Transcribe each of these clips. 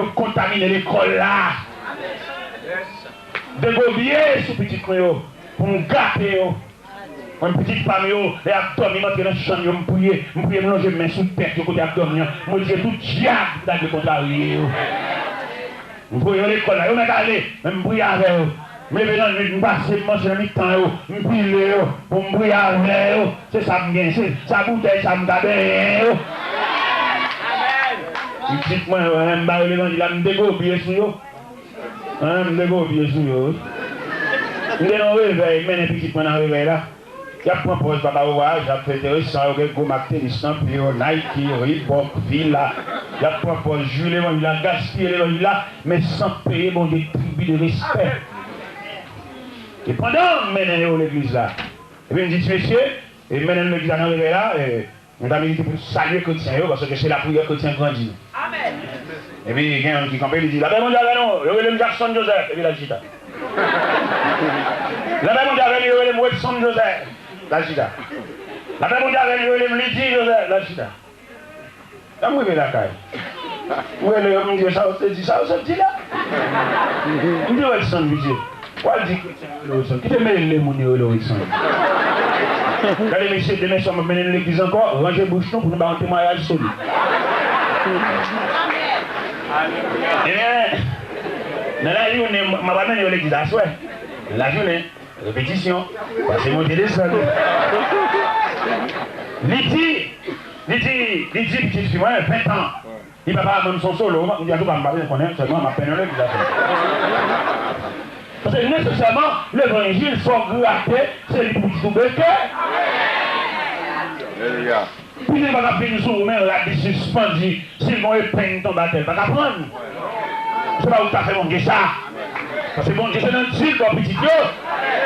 pour contaminer l'école là. De gobier sous petit créo, pour nous gâter. Une petite femme, les abdomins, ils rentrent dans la chambre, je me mélanger mes mains sous tête, côté abdomen, je me dis tout diable dans le contraire. Je me à l'école là, je me aller, je me brouille avec eux. Je me dans le passé, je mange dans le temps, je me pile, pour me brouiller avec eux. C'est ça, c'est ça, bouteille, ça me garde. Petite moi, je me barre l'évangile, je me dégoupille sur eux. Je me dégoupille sur eux. Je me réveille, je me petite moi dans le réveil là. Il y a un pause papa ouage, j'ai fait des ça, il y a go Martinus, Nike, Reebok, Villa. Il y a un pause Jules, il a gaspillé l'évangile là, mais sans payer bon des tribus de respect. Et pendant maintenant l'église là, et puis il me dit monsieur, et maintenant l'église là, on a milité pour saluer les chrétiens parce que c'est la prière chrétienne grandit. Amen. Et puis il y a un qui campait, il dit la paix mondiale non, il y a le Jackson Joseph, et puis la chita. La paix mondiale, il y a le Wilson Joseph. La chita. La paix mondiale, il y a le Lydie Joseph, la chita. Là, moi, je vais la caille. Moi, je me dis ça, je dis ça, je dis là. Je dis Wilson, je dis. Pourquoi dit Wilson? Qui te met les mots de Wilson? Regardez, messieurs, demain, si on me mène l'église encore, rangez bouche pour nous faire un témoignage sur lui. Eh bien, dans la journée, je vais amener l'église à soi. La journée, répétition, passer monter des sols. Lydie, petite fille, 20 ans. Il ne va pas même son solo, il dit à tout le monde, je connais seulement ma peine l'église à soi. Parce que nécessairement, l'évangile faut gratter, c'est le petit béquet. Puis il va venir sur vous-même, la suspendu, s'ils vont épeindre ton baptême, pas qu'à prendre. Je ne sais pas où tu as fait mon Dieu ça. Parce que bon Dieu, c'est dans le ciel, comme petit Dieu.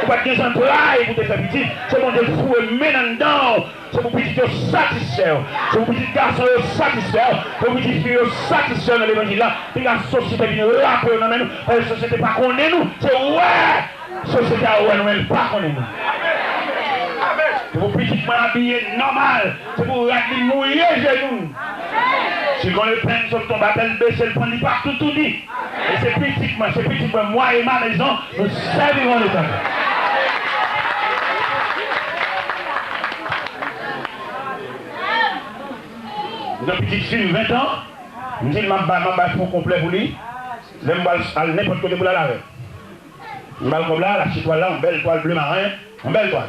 Vous ne pouvez pas entrailles pour te faire petit. C'est bon Dieu, fou et mène dedans. C'est pour petit Dieu satisfaire. C'est pour petit garçon satisfaire. Pour petit fille satisfaire dans l'évangile là. Puis la société vient rapper dans nous. La société pas connaît nous. C'est ouais. La société a ouais nous, elle pas connaît nous. C'est pour petit moi habillé normal. C'est pour rater mouiller genoux. Si on le prend sur ton baptême, baisser le prend partout tout dit. Et c'est petit moi et ma maison, nous servirons le temps. Une petite fille de 20 ans, je dis que je complet pour lui. Je vais aller n'importe côté pour la laver. Je vais comme là, la petite toile là, une belle toile bleu marin, une belle toile.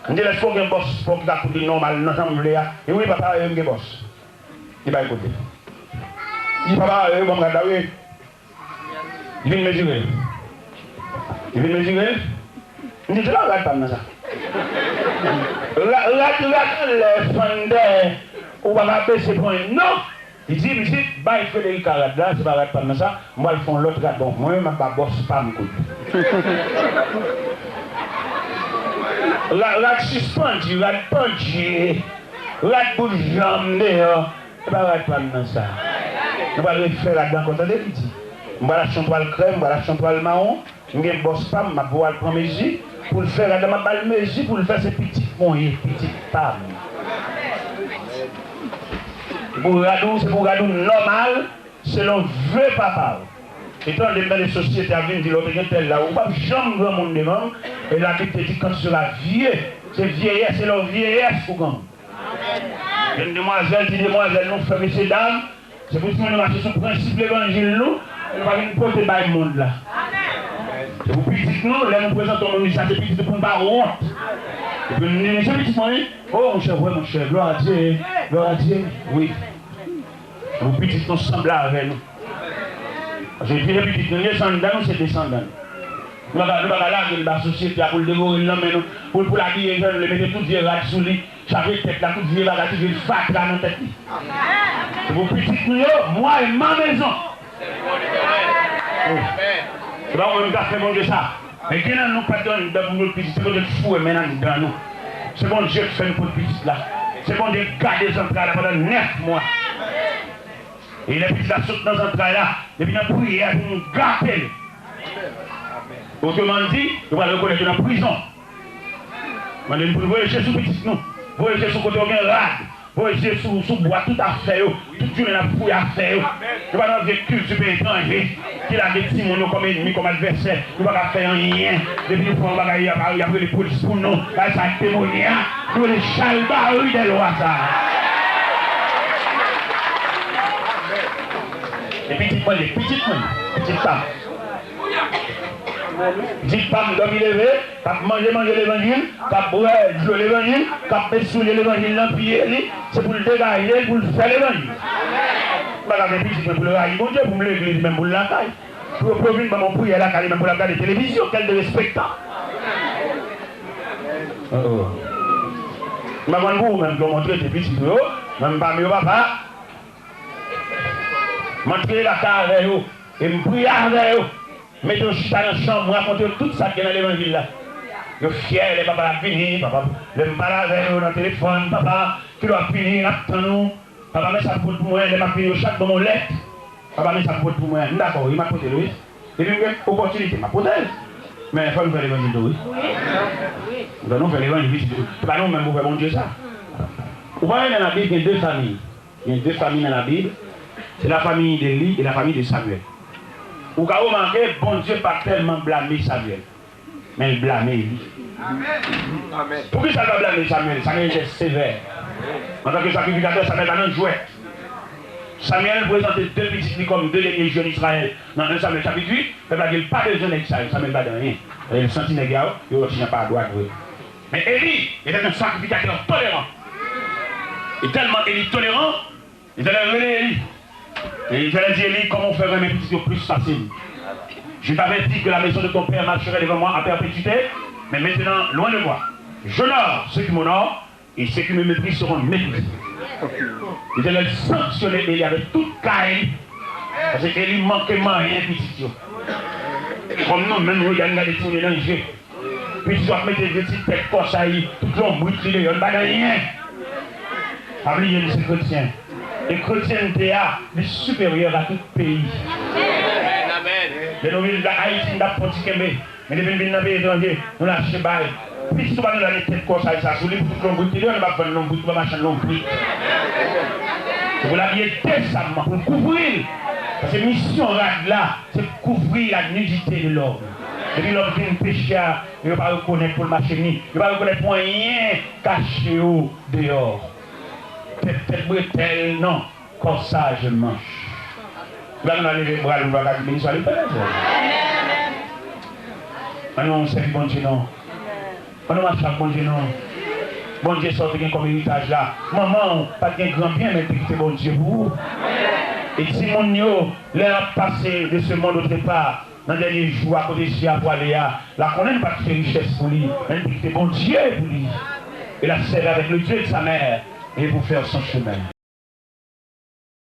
Je dis laisse-moi un boss pour que tu aies normal dans la chambre. Et oui, papa, il y a un boss. Il va écouter. Il dit papa, il va me regarder. Il vient mesurer. Il vient mesurer. Il dit, là, regarde pas dans ça. Regarde les fondés. On va baisser pour un non. Il dit, monsieur, bah, il fait des carades là, c'est pas regarde pas dans ça. Moi, ils font l'autre regarde. Donc, moi, je ne vais bosse pas me couper. Regarde suspendu, regarde punché. Regarde pour jambe dehors. Je ne vais pas dans ça. Je vais le faire là-dedans quand on dit. Je vais la chantoile crème, je vais la chantoile marron. Je vais bosse pas, je vais prendre mes yeux. Pour le faire là-dedans, je vais balle mes yeux pour le faire ces petits moyens, petites femmes. C'est pour regarder normal, selon vrai papa. Étant donné que les sociétés à venir, l'autre est là, on ne va jamais grand monde devant. Et la vie te dit quand tu seras vieux, c'est vieillesse, c'est leur vieillesse pour gang. Une demoiselle, nous fait messieurs dames, c'est pour ça que nous marchons sur le principe de l'évangile, nous, on va venir porter par le monde là. C'est pour petit nous, là nous présentons nos messages, c'est petit pour ne pas honte. Et puis nous disons, petit moyen, oh mon cher, gloire à Dieu, oui. Pour petit nous semblent avec nous. Parce que les petits nous descendent dans nous, c'est descendant. Nous allons aller dans la société pour le dévorer l'homme, pour l'habiller, le mettre tout vieux rat sous lui, chaque tête là, tout vieux rat, tout vieux fat là dans la tête. C'est pour petit nous, moi et ma maison. C'est pas moi qui ai fait bon de ça. Mais qui n'a nous pardonne dans nos petits, c'est bon de fou et maintenant dans nous. C'est bon Dieu qui fait pour le petit là. C'est bon de garder les entrailles pendant 9 mois. Et les petits là sautent dans les entrailles là, et puis dans la prière pour nous garder. Autrement dit, nous allons reconnaître dans la prison. Pour nous voyager sous petit nous, voyager sous côté rade, voyager sous bois tout à fait, tout journée à fouiller à faire. Nous pas dans une culture étranger qui a des petits monos comme ennemi, comme adversaire. Nous pas faire rien. Depuis nous prenons bagaille, il y a les polices pour nous. Ça témoignage. Nous les chalbarus des lois ça. Les petites femmes. Petite femme dormir lever, cap manger l'évangile, cap boire jouer l'évangile, cap souiller l'évangile dans pied, c'est pour le dégager, pour le faire l'évangile. Pas la petite pour le railler, bon Dieu, pour me l'église, même pour la caille. Pour provenir mon prière la caille, même pour la caille de télévision, quel de spectacle. Maman vous même pour montrer tes petits même pas mieux papa. Montrer la caille avec vous et me prier avec vous. Mettez au chita dans la chambre, racontez tout ça qui est dans l'évangile là. Vous fiers, les papas la finir, papa, le malade dans le téléphone, papa, qui doit finir, attends-nous. Papa, met ça pour moi, il m'a fini chaque moment lettre. Papa, met ça pour moi. D'accord, il m'a posé Louis. Et puis, opportunité, il m'a posé. Mais il faut nous faire l'évangile de oui. Nous devons faire l'évangile. C'est pas nous même pour faire mon Dieu ça. Vous voyez dans la Bible, il y a deux familles. Il y a deux familles dans la Bible. C'est la famille d'Élie et la famille de Samuel. Vous avez remarqué, bon Dieu n'a pas tellement blâmé Samuel, mais il blâmait Élie. Pourquoi ça va blâmer Samuel? Samuel était sévère. En tant que sacrificateur, Samuel a un jouet. Samuel présentait deux petits comme deux légions d'Israël. Dans 1 Samuel chapitre 8, il n'y a pas besoin d'Israël. Samuel n'a pas de rien. Il sentit les gars, il n'a pas à droite. Mais Élie était un sacrificateur tolérant. Et tellement Élie tolérant, il allait revenir Élie. Et je lui ai dit, Élie, comment faire mes petits plus facile? Je t'avais dit que la maison de ton père marcherait devant moi à perpétuité, mais maintenant, loin de moi. J'honore ceux qui m'honorent, et ceux qui me méprisent seront méprisés. Je l'ai sanctionné, Élie avec toute caille, parce qu'Élie manquait rien, petit. Comme nous, même nous, il y a des tournées dans le jeu. Puis tu dois mettre des petites têtes comme ça, tout l'ombre, il n'y a pas de rien. Oubliez les chrétiens. Les chrétienté est supérieure à tout pays. Les nouvelles d'Haïti, d'Haïti, mais les pays dans les pays étrangers, nous lâchons bail. Puis si tu vas nous donner tête comme ça, sur les bouts de l'ombre, tu ne vas pas vendre l'ombre, tu vas marcher l'ombre. Vous l'habillez décemment pour couvrir. Parce que la mission là, c'est couvrir la nudité de l'homme. Et puis l'homme vient pécher, il ne va pas reconnaître pour le marché, il ne va pas reconnaître pour rien caché au dehors. Tête bretelle, non, comme ça je mange. Là, on a levé le bras, on va dire, soit le Père. On sait bon Dieu, non. On marche à bon Dieu, non. Bon Dieu sort comme héritage là. Maman, pas de grand bien, mais c'est bon Dieu pour vous. Et si mon yo, l'air passé de ce monde autre part, dans les derniers jours, à côté de Chia Poiléa, la connaît pas de richesse pour lui, mais c'est bon Dieu pour lui. Et la serre avec le Dieu de sa mère, et pour faire son chemin.